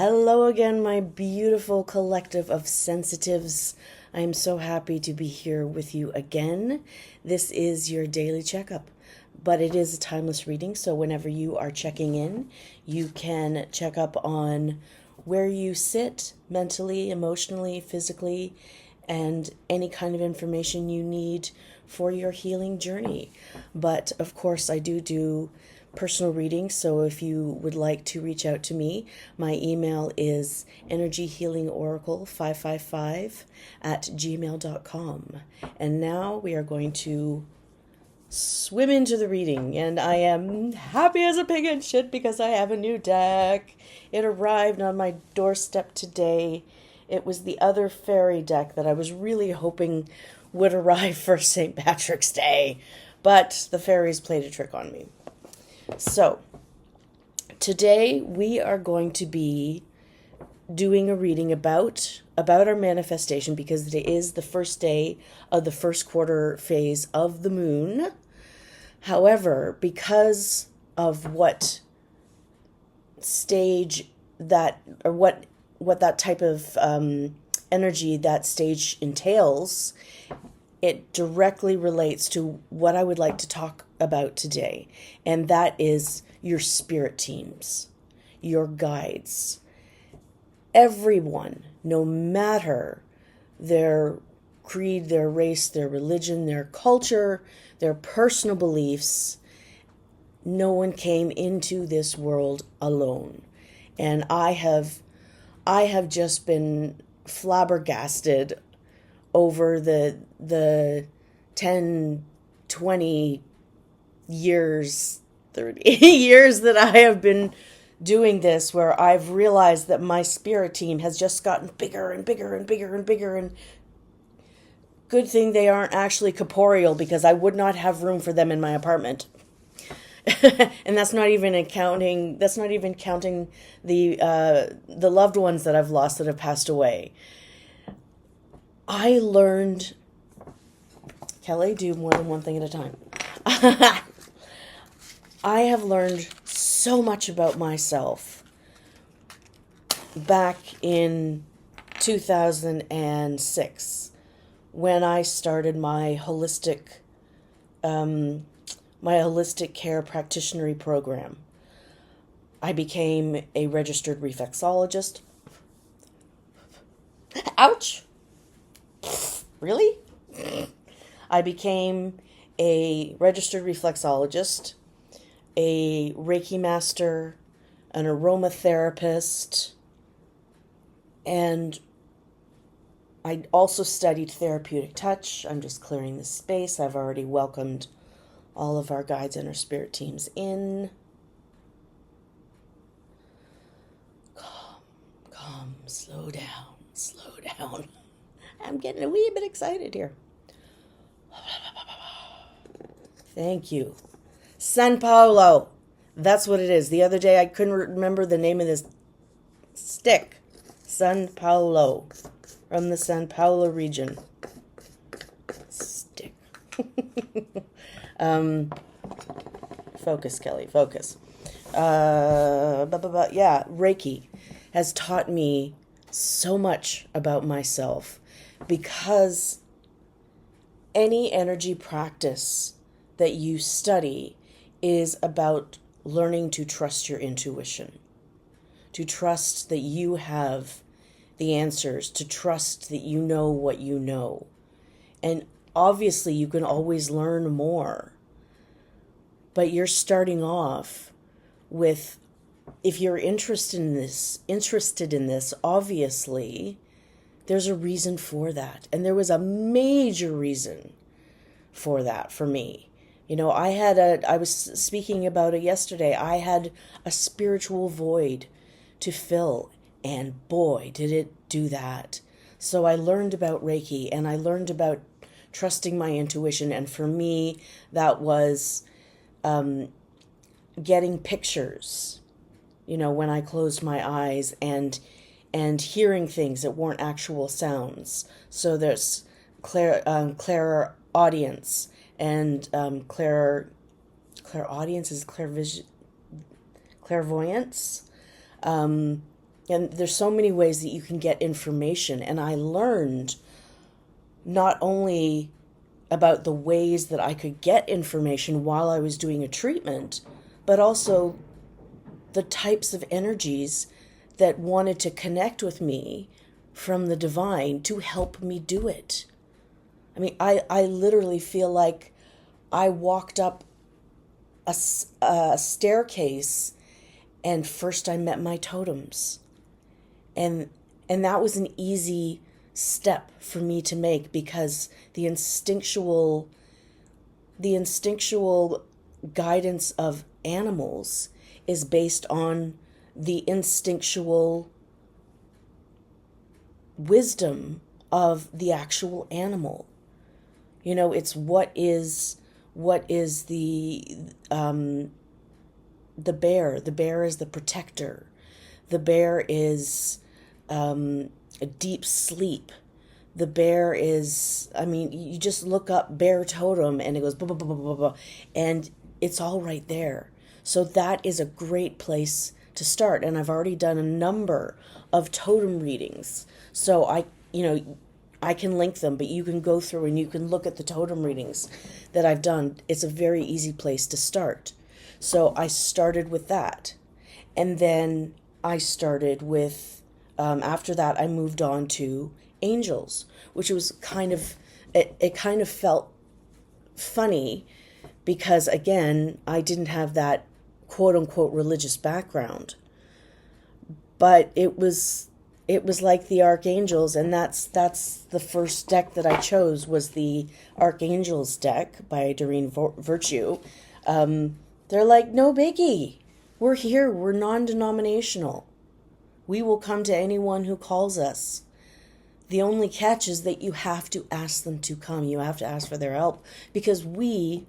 Hello again, my beautiful collective of sensitives. I am so happy to be here with you again. This is your daily checkup, but it is a timeless reading, so whenever you are checking in, you can check up on where you sit mentally, emotionally, physically, and any kind of information you need for your healing journey. But of course, I do personal readings, so if you would like to reach out to me, my email is energyhealingoracle555@gmail.com. And now we are going to swim into the reading, and I am happy as a pig in shit because I have a new deck. It arrived on my doorstep today. It was the other fairy deck that I was really hoping would arrive for St. Patrick's Day, but the fairies played a trick on me. So, today we are going to be doing a reading about our manifestation because it is the first day of the first quarter phase of the moon. However, because of what stage that, or what that type of energy that stage entails, it directly relates to what I would like to talk about today, and that is your spirit teams, your guides. Everyone, no matter their creed, their race, their religion, their culture, their personal beliefs, no one came into this world alone. And I have just been flabbergasted over the 10, 20 years, 30 years that I have been doing this, where I've realized that my spirit team has just gotten bigger and bigger and bigger and bigger, and good thing they aren't actually corporeal because I would not have room for them in my apartment. And that's not even counting the loved ones that I've lost that have passed away. I learned, Kelly, do more than one thing at a time. I have learned so much about myself back in 2006 when I started my holistic care practitioner program. I became a registered reflexologist. Ouch! Really? I became a registered reflexologist, a Reiki master, an aromatherapist, and I also studied therapeutic touch. I'm just clearing the space. I've already welcomed all of our guides and our spirit teams in. Calm, slow down, slow down. I'm getting a wee bit excited here. Thank you. San Paulo. That's what it is. The other day I couldn't remember the name of this stick. San Paulo. From the San Paulo region. Stick. Focus, Kelly. Focus. Yeah, Reiki has taught me so much about myself because any energy practice that you study is about learning to trust your intuition, to trust that you have the answers, to trust that you know what you know. And obviously you can always learn more, but you're starting off with, if you're interested in this, obviously there's a reason for that. And there was a major reason for that for me. You know, I was speaking about it yesterday. I had a spiritual void to fill, and boy, did it do that. So I learned about Reiki, and I learned about trusting my intuition. And for me, that was getting pictures, you know, when I closed my eyes, and hearing things that weren't actual sounds. So there's clairaudience, and clairaudience is clairvoyance. And there's so many ways that you can get information. And I learned not only about the ways that I could get information while I was doing a treatment, but also the types of energies that wanted to connect with me from the divine to help me do it. I mean, I literally feel like I walked up a staircase and first I met my totems. And that was an easy step for me to make, because the instinctual guidance of animals is based on the instinctual wisdom of the actual animal. You know, it's what is the bear. The bear is the protector. The bear is a deep sleep. The bear is, I mean, you just look up bear totem and it goes blah, blah, blah, blah, blah, blah, and it's all right there. So that is a great place to start. And I've already done a number of totem readings. So I can link them, but you can go through and you can look at the totem readings that I've done. It's a very easy place to start. So I started with that. And then I started with, after that, I moved on to angels, which was it kind of felt funny because, again, I didn't have that quote unquote religious background. But it was like the archangels, and that's the first deck that I chose was the Archangels deck by Doreen Virtue. They're like, no biggie. We're here. We're non-denominational. We will come to anyone who calls us. The only catch is that you have to ask them to come. You have to ask for their help, because we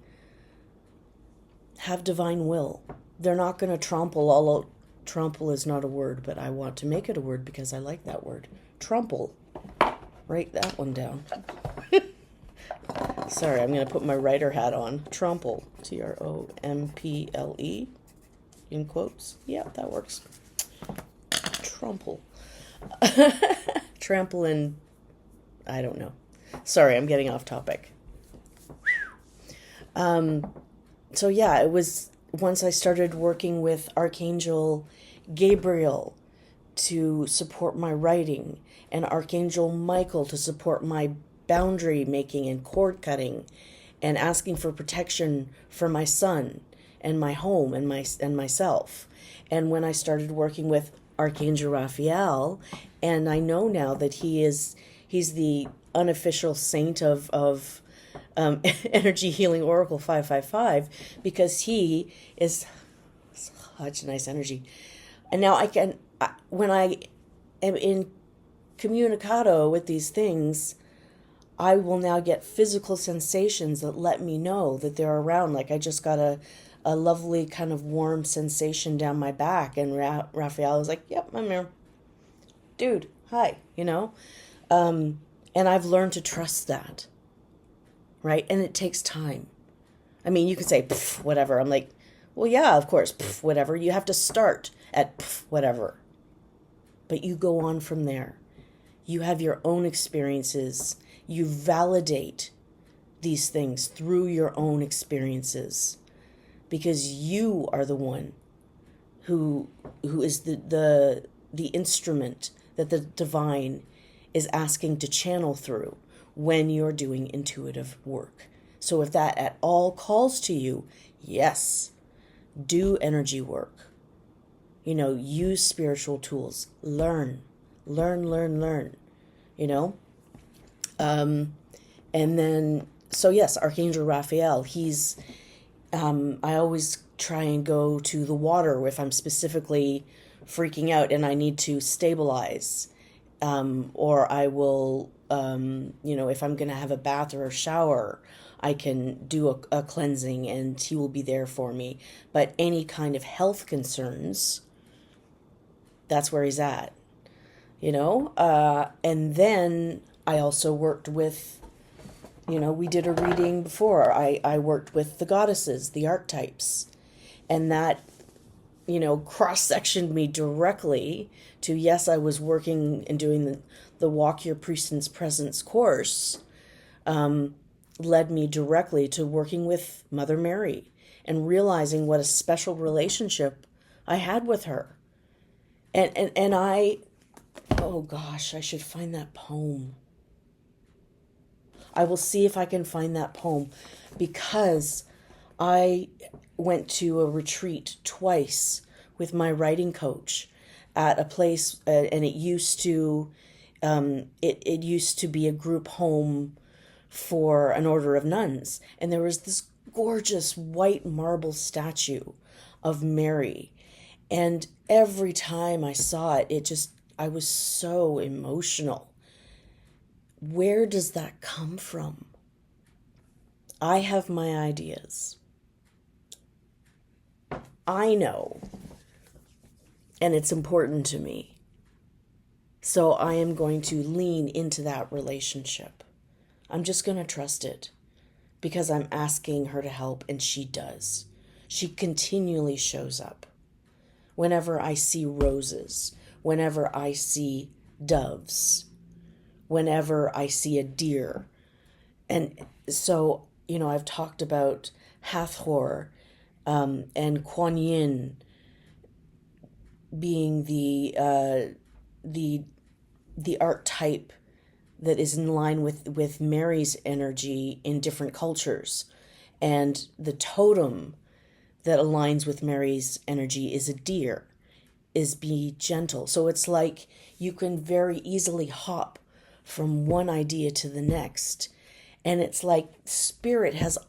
have divine will. They're not going to trample all out. Trample is not a word, but I want to make it a word because I like that word. Trample. Write that one down. Sorry, I'm going to put my writer hat on. Trample. Tromple. In quotes. Yeah, that works. Trample. Trample in... I don't know. Sorry, I'm getting off topic. So yeah, it was... Once I started working with Archangel Gabriel to support my writing, and Archangel Michael to support my boundary making and cord cutting, and asking for protection for my son and my home and myself. And when I started working with Archangel Raphael, and I know now that he's the unofficial saint of Energy Healing Oracle 555, because he is such nice energy. And now when I am in communicado with these things, I will now get physical sensations that let me know that they're around. Like I just got a lovely kind of warm sensation down my back, and Raphael was like, yep, I'm here. Dude, hi, And I've learned to trust that. Right? And it takes time. I mean, you could say, whatever. I'm like, well, yeah, of course, whatever. You have to start at whatever. But you go on from there. You have your own experiences. You validate these things through your own experiences, because you are the one who is the instrument that the divine is asking to channel through when you're doing intuitive work. So if that at all calls to you, yes, do energy work. Use spiritual tools. Learn. And then, so yes, Archangel Raphael, he's, I always try and go to the water if I'm specifically freaking out and I need to stabilize. Or I will, if I'm going to have a bath or a shower, I can do a cleansing and he will be there for me. But any kind of health concerns, that's where he's at, and then I also worked with, we did a reading before. I worked with the goddesses, the archetypes, and that cross-sectioned me directly to, yes, I was working and doing the Walk Your Priestess Presence course, led me directly to working with Mother Mary and realizing what a special relationship I had with her. And I, oh gosh, I should find that poem. I will see if I can find that poem, because I went to a retreat twice with my writing coach at a place, and it used to it used to be a group home for an order of nuns, and there was this gorgeous white marble statue of Mary, and every time I saw it, I was so emotional. Where does that come from? I have my ideas. I know, and it's important to me. So I am going to lean into that relationship. I'm just going to trust it, because I'm asking her to help, and she does. She continually shows up. Whenever I see roses, whenever I see doves, whenever I see a deer. And so, I've talked about Hathor, and Kuan Yin being the archetype that is in line with Mary's energy in different cultures. And the totem that aligns with Mary's energy is a deer, is be gentle. So it's like you can very easily hop from one idea to the next. And it's like spirit has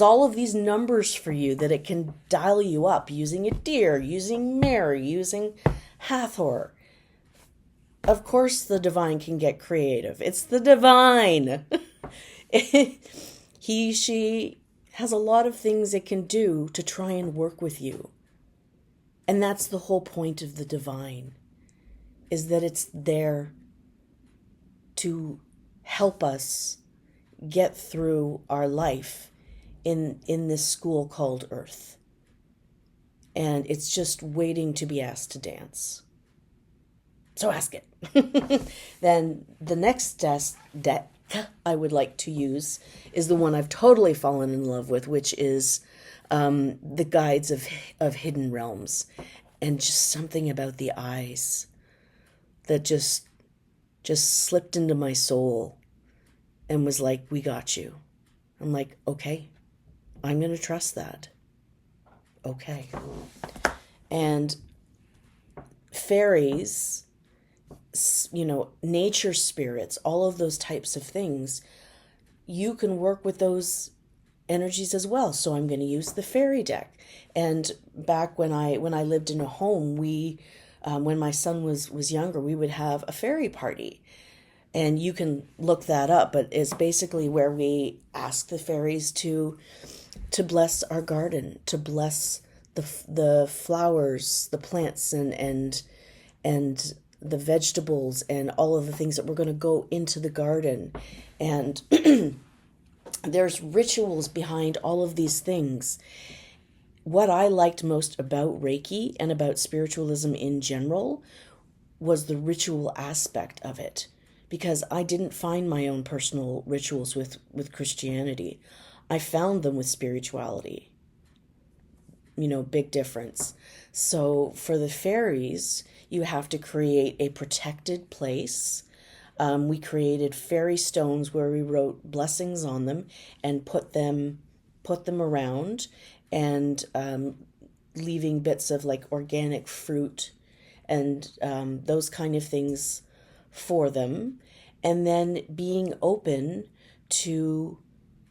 all of these numbers for you that it can dial you up, using a deer, using Mary, using Hathor. Of course, the divine can get creative. It's the divine. She has a lot of things it can do to try and work with you. And that's the whole point of the divine, is that it's there to help us get through our life in this school called Earth. And it's just waiting to be asked to dance. So ask it. Then the next deck I would like to use is the one I've totally fallen in love with, which is the Guides of Hidden Realms. And just something about the eyes that just slipped into my soul and was like, we got you. I'm like, okay, I'm going to trust that. Okay. And fairies, nature spirits, all of those types of things, you can work with those energies as well. So I'm going to use the fairy deck. And back when I lived in a home, we when my son was younger, we would have a fairy party. And you can look that up, but it's basically where we ask the fairies to bless our garden, to bless the flowers, the plants, and the vegetables, and all of the things that we're going to go into the garden. And there's rituals behind all of these things. What I liked most about Reiki and about spiritualism in general was the ritual aspect of it, because I didn't find my own personal rituals with Christianity. I found them with spirituality. Big difference. So for the fairies, you have to create a protected place. We created fairy stones where we wrote blessings on them and put them around, and leaving bits of like organic fruit and those kind of things for them, and then being open to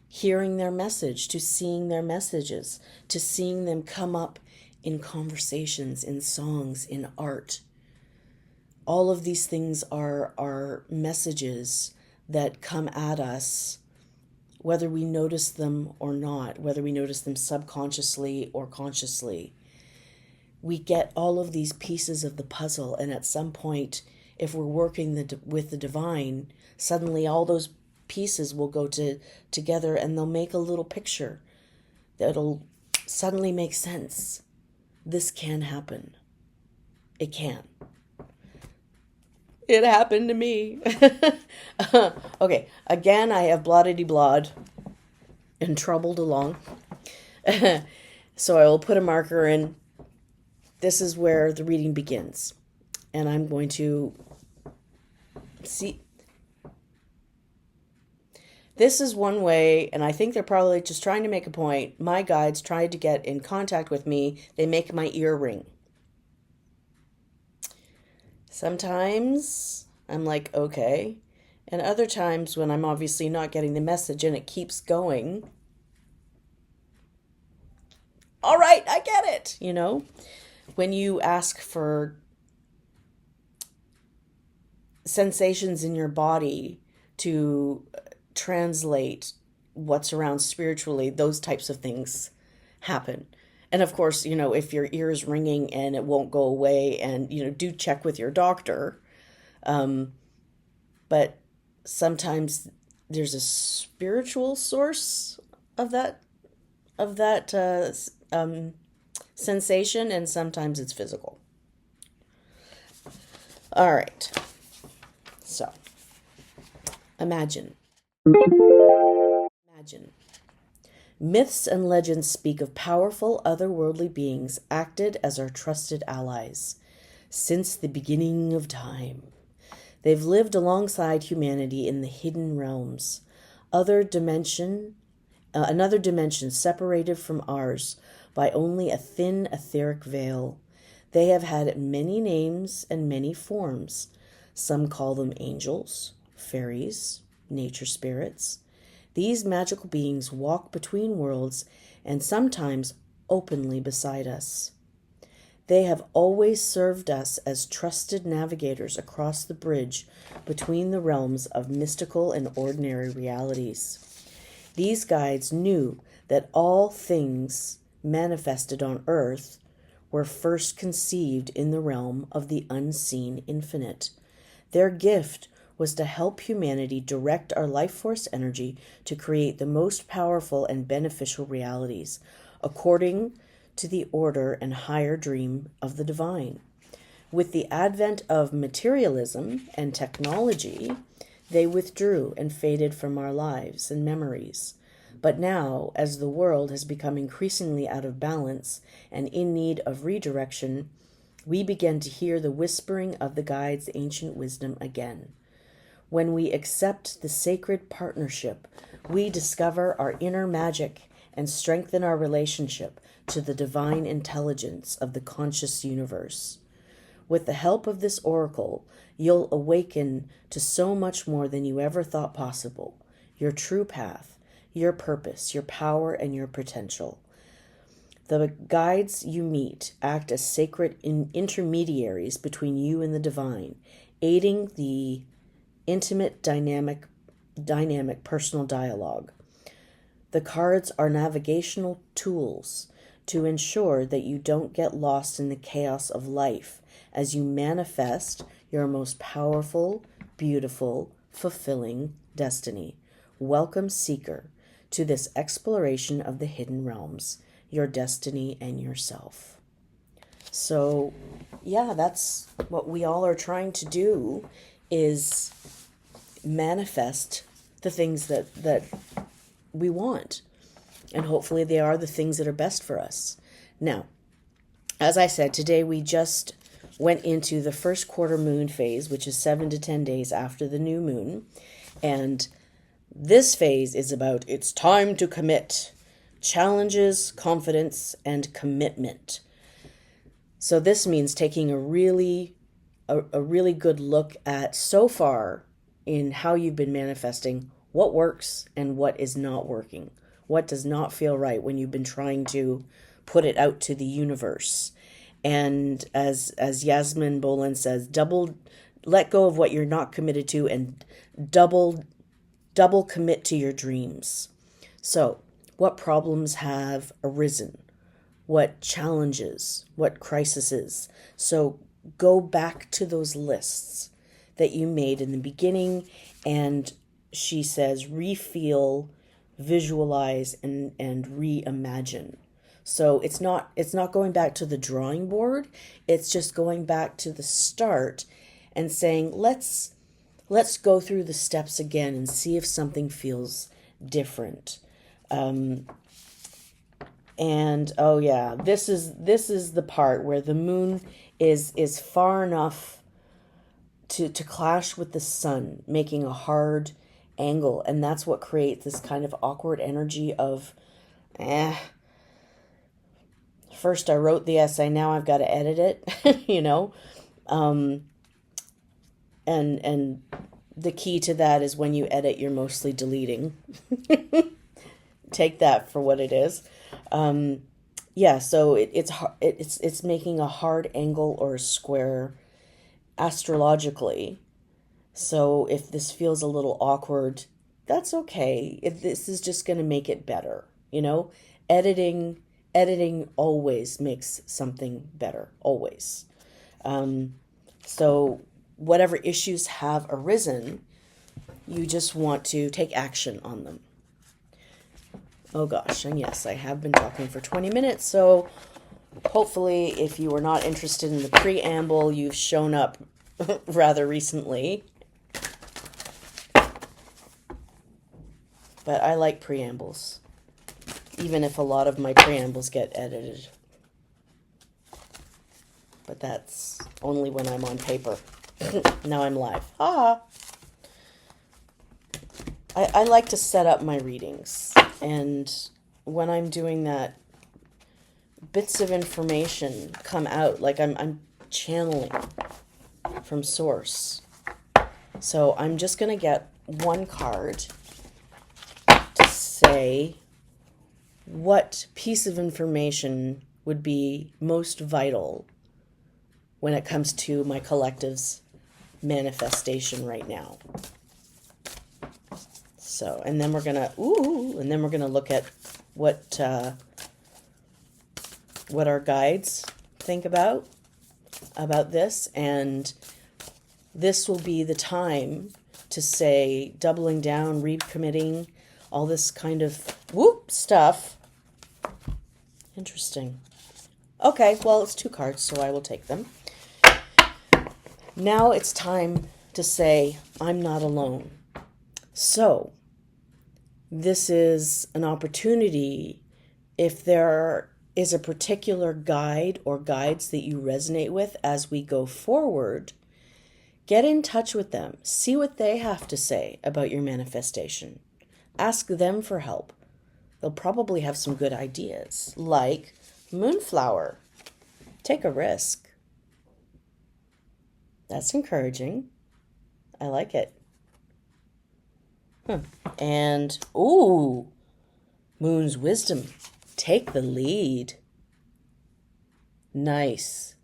hearing their message, to seeing their messages, to seeing them come up in conversations, in songs, in art. All of these things are messages that come at us, whether we notice them or not, whether we notice them subconsciously or consciously. We get all of these pieces of the puzzle, and at some point, if we're working with the divine, suddenly all those pieces will go together, and they'll make a little picture that'll suddenly make sense. this can happen. It can. It happened to me. Okay, again, I have blah-de-de-blah'd and troubled along. So I will put a marker in. This is where the reading begins. And I'm going to see. This is one way, and I think they're probably just trying to make a point. My guides tried to get in contact with me. They make my ear ring. Sometimes I'm like, okay. And other times when I'm obviously not getting the message and it keeps going, all right, I get it. You know, when you ask for sensations in your body to translate what's around spiritually, those types of things happen. And of course, you know, if your ear is ringing and it won't go away, and, you know, do check with your doctor. But sometimes there's a spiritual source of that sensation, and sometimes it's physical. All right. So, imagine. Myths and legends speak of powerful otherworldly beings acted as our trusted allies since the beginning of time. They've lived alongside humanity in the hidden realms, another dimension separated from ours by only a thin etheric veil. They have had many names and many forms. Some call them angels, fairies, nature spirits. These magical beings walk between worlds and sometimes openly beside us. They have always served us as trusted navigators across the bridge between the realms of mystical and ordinary realities. These guides knew that all things manifested on earth were first conceived in the realm of the unseen infinite. Their gift was to help humanity direct our life force energy to create the most powerful and beneficial realities, according to the order and higher dream of the divine. With the advent of materialism and technology, they withdrew and faded from our lives and memories. But now, as the world has become increasingly out of balance and in need of redirection, we begin to hear the whispering of the guide's ancient wisdom again. When we accept the sacred partnership, we discover our inner magic and strengthen our relationship to the divine intelligence of the conscious universe. With the help of this oracle, you'll awaken to so much more than you ever thought possible: your true path, your purpose, your power, and your potential. The guides you meet act as sacred intermediaries between you and the divine, aiding the intimate, dynamic personal dialogue. The cards are navigational tools to ensure that you don't get lost in the chaos of life as you manifest your most powerful, beautiful, fulfilling destiny. Welcome, seeker, to this exploration of the hidden realms, your destiny and yourself. So, yeah, that's what we all are trying to do, is manifest the things that we want. And hopefully they are the things that are best for us. Now, as I said, today we just went into the first quarter moon phase, which is 7 to 10 days after the new moon. And this phase is about it's time to commit. Challenges, confidence, and commitment. So this means taking a really good look at so far in how you've been manifesting, what works and what is not working, what does not feel right when you've been trying to put it out to the universe. And as Yasmin Boland says, let go of what you're not committed to and double commit to your dreams. So, what problems have arisen? What challenges? What crises? So go back to those lists that you made in the beginning, and she says refeel, visualize, and reimagine. So it's not going back to the drawing board. It's just going back to the start and saying, let's go through the steps again and see if something feels different. And oh yeah, this is the part where the moon is far enough to clash with the sun, making a hard angle, and that's what creates this kind of awkward energy of first I wrote the essay, now I've got to edit it, you know. And the key to that is when you edit, you're mostly deleting. Take that for what it is. Yeah, so it's making a hard angle or a square astrologically. So if this feels a little awkward, that's okay. This is just going to make it better, you know? Editing always makes something better, always. So whatever issues have arisen, you just want to take action on them. Oh gosh, and yes, I have been talking for 20 minutes, so hopefully if you were not interested in the preamble, you've shown up rather recently. But I like preambles, even if a lot of my preambles get edited. But that's only when I'm on paper. Now I'm live. I like to set up my readings. And when I'm doing that, bits of information come out. Like I'm channeling from source. So I'm just going to get one card to say what piece of information would be most vital when it comes to my collective's manifestation right now. So, and then we're gonna look at what our guides think about this, and this will be the time to say doubling down, recommitting, all this kind of stuff. Interesting. Okay, well, it's 2 cards, so I will take them. Now it's time to say, I'm not alone. So, this is an opportunity, if there is a particular guide or guides that you resonate with as we go forward, get in touch with them. See what they have to say about your manifestation. Ask them for help. They'll probably have some good ideas, like Moonflower. Take a risk. That's encouraging. I like it. And, Moon's Wisdom. Take the lead. Nice.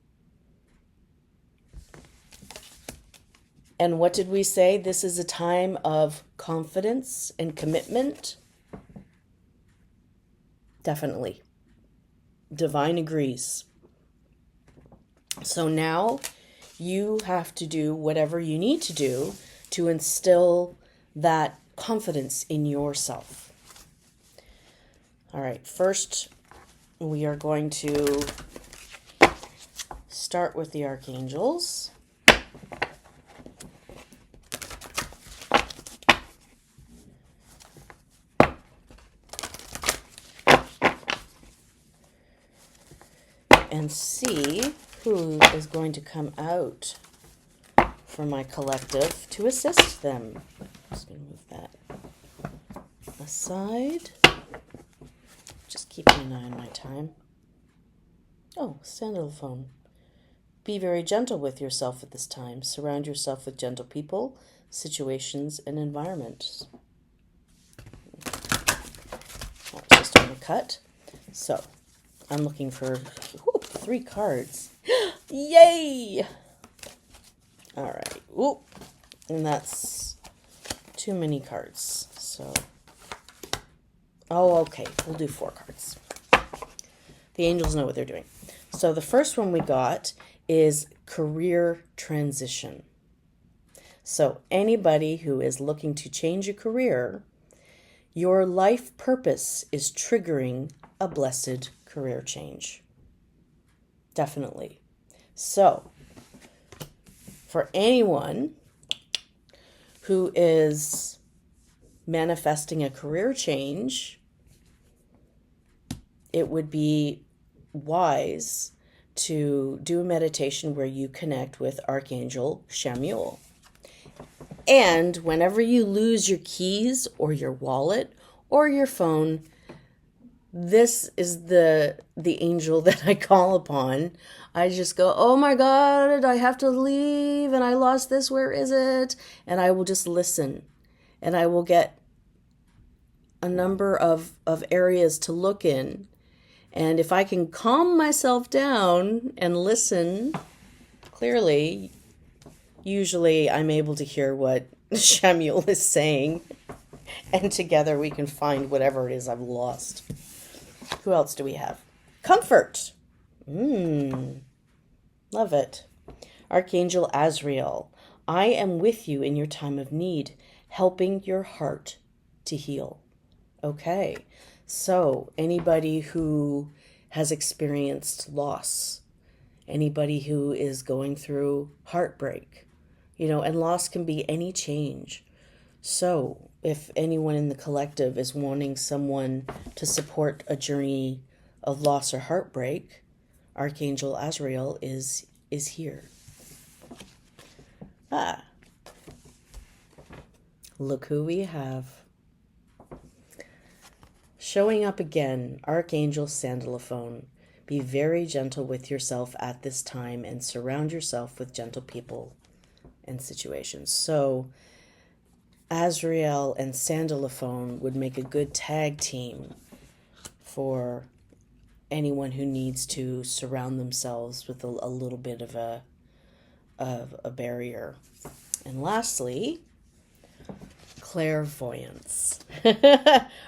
And what did we say? This is a time of confidence and commitment. Definitely. Divine agrees. So now you have to do whatever you need to do to instill that confidence in yourself. All right, first we are going to start with the archangels. And see who is going to come out for my collective to assist them. Just going to move that aside. Just keeping an eye on my time. Oh, Sandalphone. Be very gentle with yourself at this time. Surround yourself with gentle people, situations, and environments. That's just on the cut. So, I'm looking for 3 cards. Yay! All right. And that's too many cards. So, okay. We'll do 4 cards. The angels know what they're doing. So the first one we got is career transition. So anybody who is looking to change a career, your life purpose is triggering a blessed career change. Definitely. So, for anyone who is manifesting a career change, it would be wise to do a meditation where you connect with Archangel Chamuel. And whenever you lose your keys or your wallet or your phone, this is the angel that I call upon. I just go, oh my God, I have to leave and I lost this. Where is it? And I will just listen, and I will get a number of areas to look in. And if I can calm myself down and listen clearly, usually I'm able to hear what Shamuel is saying. And together we can find whatever it is I've lost. Who else do we have? Comfort. Love it. Archangel Azrael. I am with you in your time of need, helping your heart to heal. Okay. So, anybody who has experienced loss, anybody who is going through heartbreak, and loss can be any change. So, if anyone in the collective is wanting someone to support a journey of loss or heartbreak, Archangel Azrael is here. Look who we have. Showing up again, Archangel Sandalophone. Be very gentle with yourself at this time and surround yourself with gentle people and situations. So, Azrael and Sandalophone would make a good tag team for anyone who needs to surround themselves with a little bit of a barrier. And lastly, clairvoyance.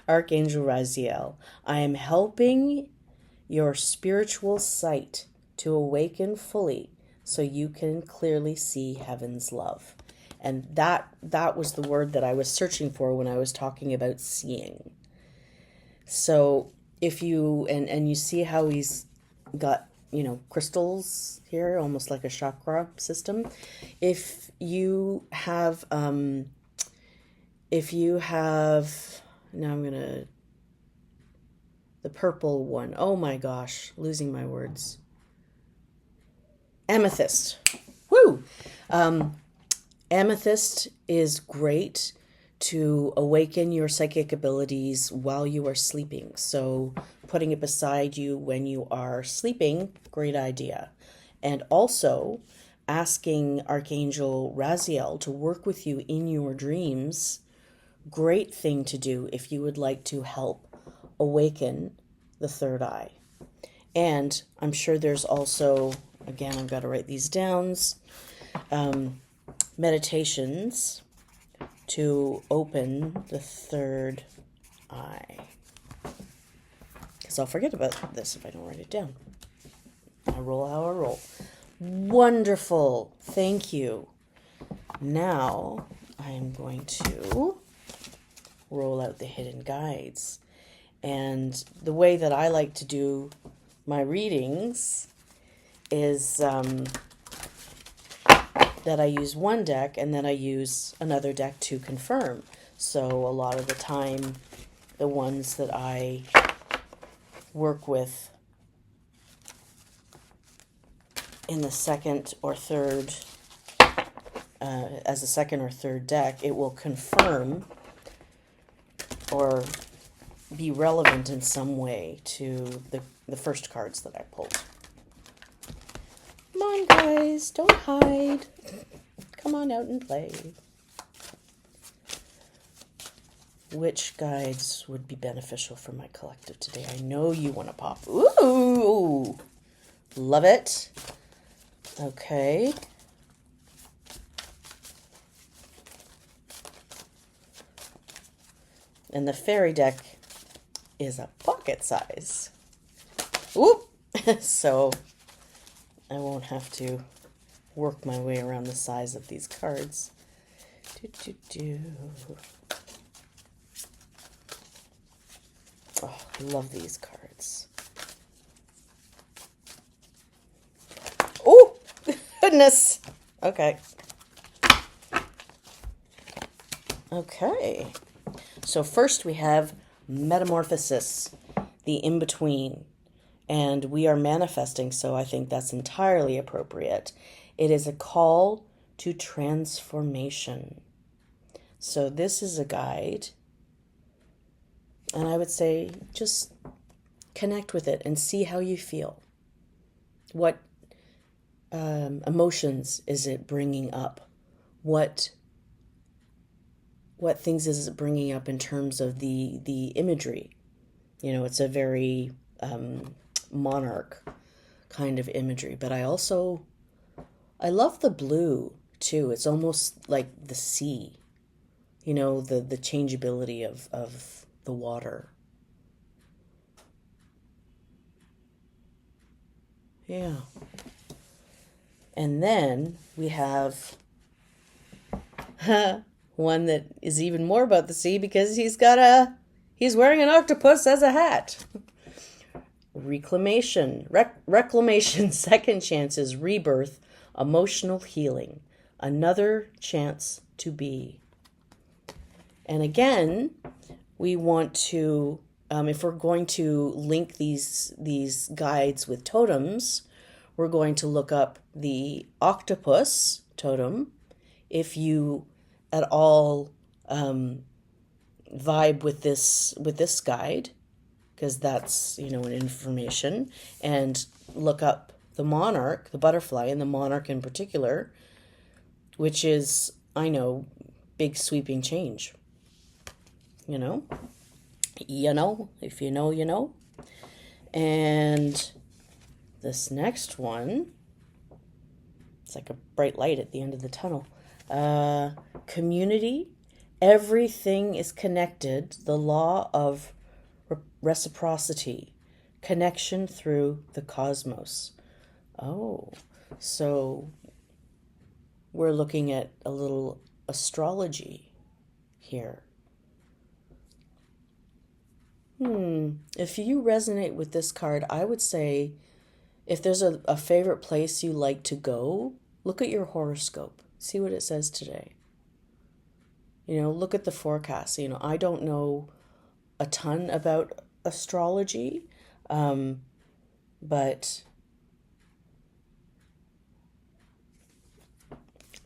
Archangel Raziel. I am helping your spiritual sight to awaken fully so you can clearly see heaven's love. And that was the word that I was searching for when I was talking about seeing. So if you, and you see how he's got, crystals here, almost like a chakra system. If you have, now I'm going to, the purple one. Oh my gosh, losing my words. Amethyst. Woo! Amethyst is great to awaken your psychic abilities while you are sleeping. So putting it beside you when you are sleeping, great idea. And also asking Archangel Raziel to work with you in your dreams, great thing to do if you would like to help awaken the third eye. And I'm sure there's also, again, I've got to write these down, meditations to open the third eye. Because I'll forget about this if I don't write it down. I roll how I roll. Wonderful. Thank you. Now I am going to roll out the hidden guides. And the way that I like to do my readings is that I use one deck and then I use another deck to confirm. So a lot of the time, the ones that I work with in the second or third, as a second or third deck, it will confirm or be relevant in some way to the first cards that I pulled. Come on, guys, don't hide. Come on out and play. Which guides would be beneficial for my collective today? I know you want to pop. Ooh! Love it. Okay. And the fairy deck is a pocket size. Whoop! So I won't have to work my way around the size of these cards. Oh, I love these cards. goodness. Okay. Okay. So first we have metamorphosis, the in-between. And we are manifesting, so I think that's entirely appropriate. It is a call to transformation. So this is a guide. And I would say just connect with it and see how you feel. What emotions is it bringing up? What things is it bringing up in terms of the imagery? You know, it's a very monarch kind of imagery, but I love the blue too. It's almost like the sea, you know, the changeability of the water. Yeah. And then we have one that is even more about the sea because he's wearing an octopus as a hat. Reclamation, second chances, rebirth, emotional healing, another chance to be. And again, we want to, if we're going to link these guides with totems, we're going to look up the octopus totem. If you at all vibe with this guide, because that's, you know, an information, and look up the monarch, the butterfly, and the monarch in particular, which is, I know, big sweeping change. You know, if you know, you know. And this next one, it's like a bright light at the end of the tunnel. Community, everything is connected. The law of reciprocity, connection through the cosmos. Oh, so we're looking at a little astrology here. If you resonate with this card, I would say if there's a favorite place you like to go, look at your horoscope. See what it says today. You know, look at the forecast. You know, I don't know a ton about astrology, but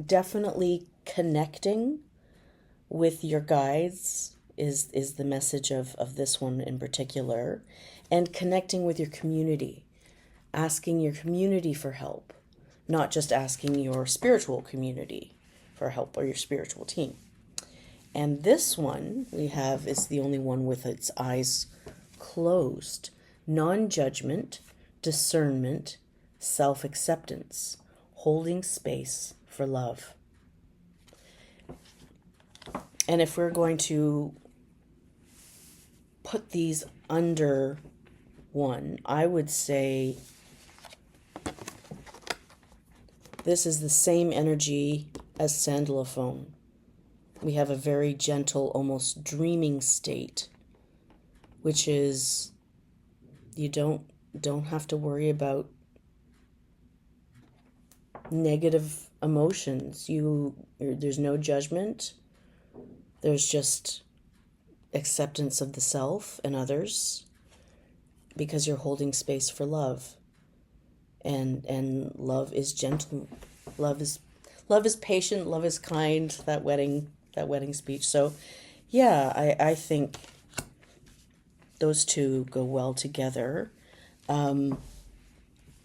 definitely connecting with your guides is the message of this one in particular, and connecting with your community, asking your community for help, not just asking your spiritual community for help or your spiritual team. And this one we have is the only one with its eyes closed. Non-judgment, discernment, self-acceptance, holding space for love. And if we're going to put these under one, I would say this is the same energy as sandalophone. We have a very gentle, almost dreaming state, which is you don't have to worry about negative emotions. There's no judgment. There's just acceptance of the self and others, because you're holding space for love. And love is gentle. Love is patient, love is kind, that wedding speech. So yeah, I think those two go well together. And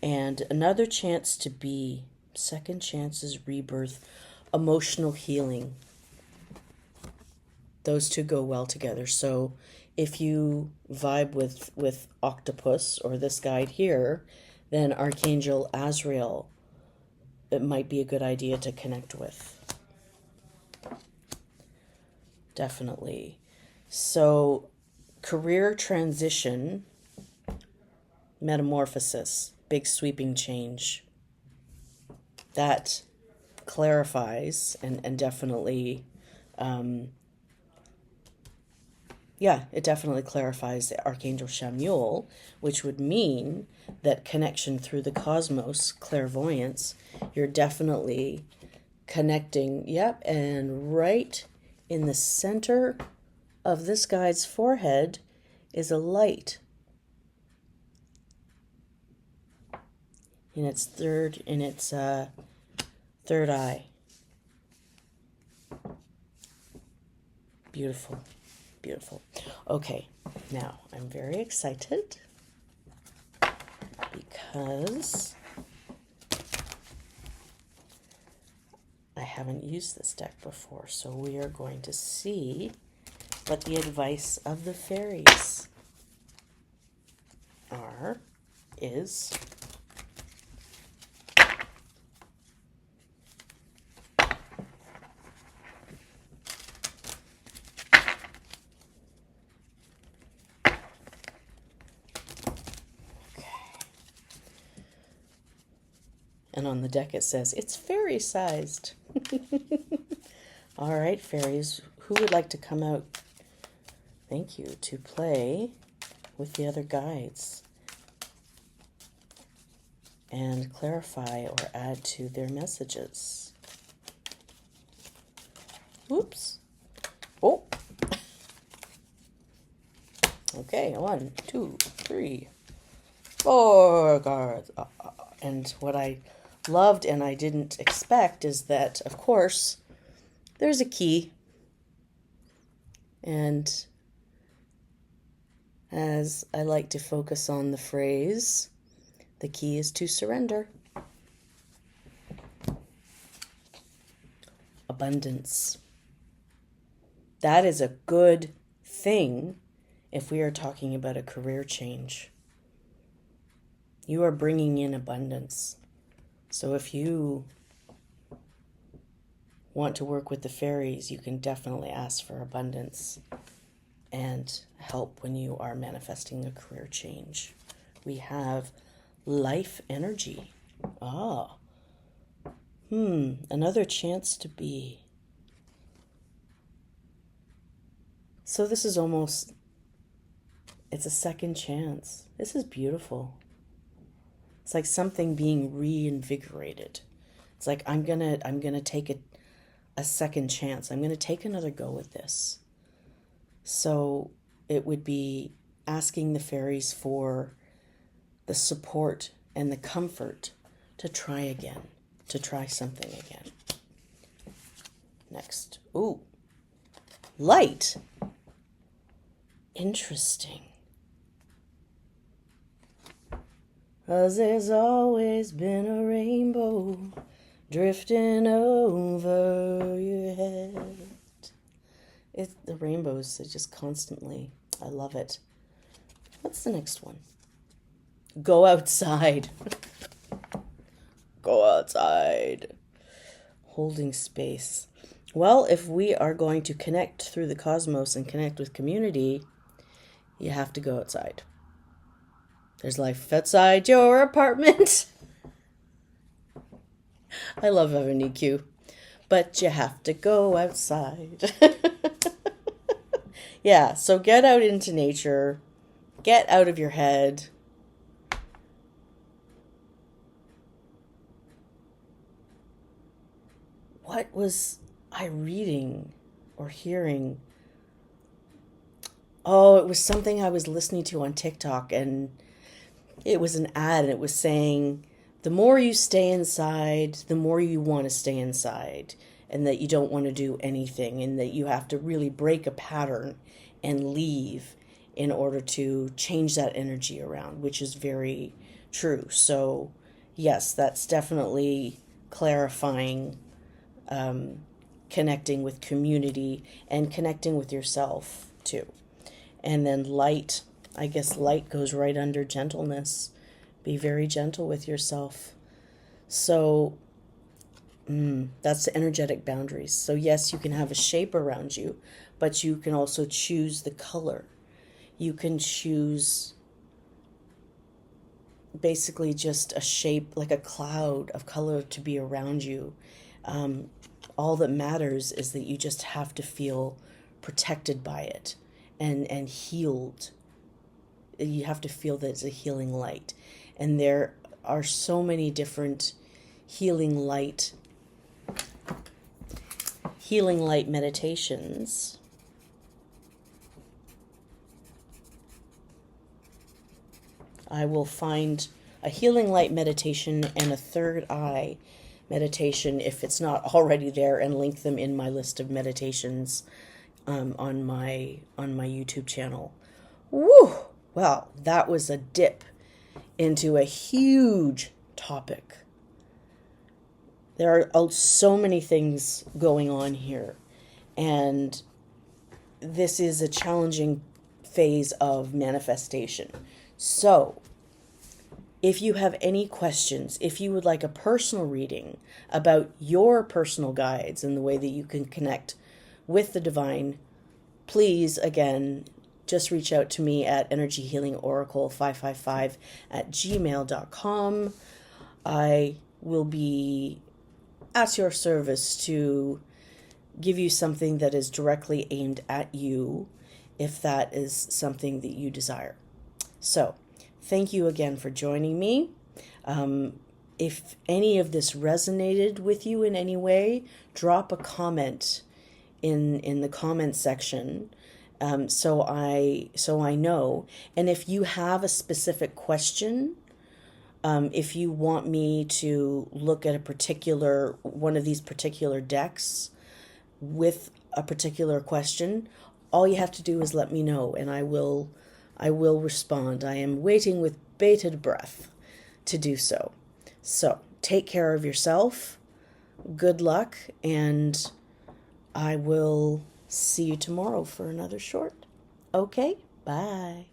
another chance to be, second chances, rebirth, emotional healing. Those two go well together. So if you vibe with octopus or this guide here, then Archangel Azrael, it might be a good idea to connect with. Definitely. So career transition, metamorphosis, big sweeping change. That clarifies and definitely, it definitely clarifies Archangel Chamuel, which would mean that connection through the cosmos, clairvoyance, You're definitely connecting. Yep, and right in the center of this guy's forehead is a light in its third eye. Beautiful, beautiful. Okay, now I'm very excited because I haven't used this deck before, so we are going to see what the advice of the fairies is. And on the deck it says, it's fairy-sized. All right, fairies, who would like to come out, thank you, to play with the other guides and clarify or add to their messages? Oops. Oh. Okay, 1, 2, 3, 4 cards. And what I loved and I didn't expect is that, of course, there's a key. And as I like to focus on the phrase, the key is to surrender. Abundance. That is a good thing if we are talking about a career change. You are bringing in abundance. So if you want to work with the fairies, you can definitely ask for abundance and help when you are manifesting a career change. We have life energy. Another chance to be. So this is almost, it's a second chance. This is beautiful. It's like something being reinvigorated. It's like I'm gonna take a second chance. I'm gonna take another go with this. So it would be asking the fairies for the support and the comfort to try again, to try something again. Next. Ooh. Light. Interesting. 'Cause there's always been a rainbow drifting over your head. It's the rainbows, they just constantly, I love it. What's the next one? Go outside. Go outside. Holding space. Well, if we are going to connect through the cosmos and connect with community, you have to go outside. There's life outside your apartment. I love having EQ, but you have to go outside. Yeah, so get out into nature. Get out of your head. What was I reading or hearing? Oh, it was something I was listening to on TikTok, and it was an ad, and it was saying, the more you stay inside, the more you want to stay inside, and that you don't want to do anything, and that you have to really break a pattern and leave in order to change that energy around, which is very true. So, yes, that's definitely clarifying, connecting with community and connecting with yourself too. And then light, I guess light goes right under gentleness. Be very gentle with yourself. So that's the energetic boundaries. So yes, you can have a shape around you, but you can also choose the color. You can choose basically just a shape, like a cloud of color to be around you. All that matters is that you just have to feel protected by it and healed. You have to feel that it's a healing light. And there are so many different healing light meditations, I will find a healing light meditation and a third eye meditation, if it's not already there, and link them in my list of meditations on my YouTube channel. Woo! Well, that was a dip into a huge topic. There are so many things going on here, and this is a challenging phase of manifestation. So, if you have any questions, if you would like a personal reading about your personal guides and the way that you can connect with the divine, please, again, just reach out to me at energyhealingoracle555@gmail.com. I will be at your service to give you something that is directly aimed at you, if that is something that you desire. So, thank you again for joining me. If any of this resonated with you in any way, drop a comment in the comment section, so I know. And if you have a specific question, if you want me to look at one of these particular decks with a particular question, all you have to do is let me know, and I will respond. I am waiting with bated breath to do so. So, take care of yourself. Good luck, and I will see you tomorrow for another short. Okay, bye.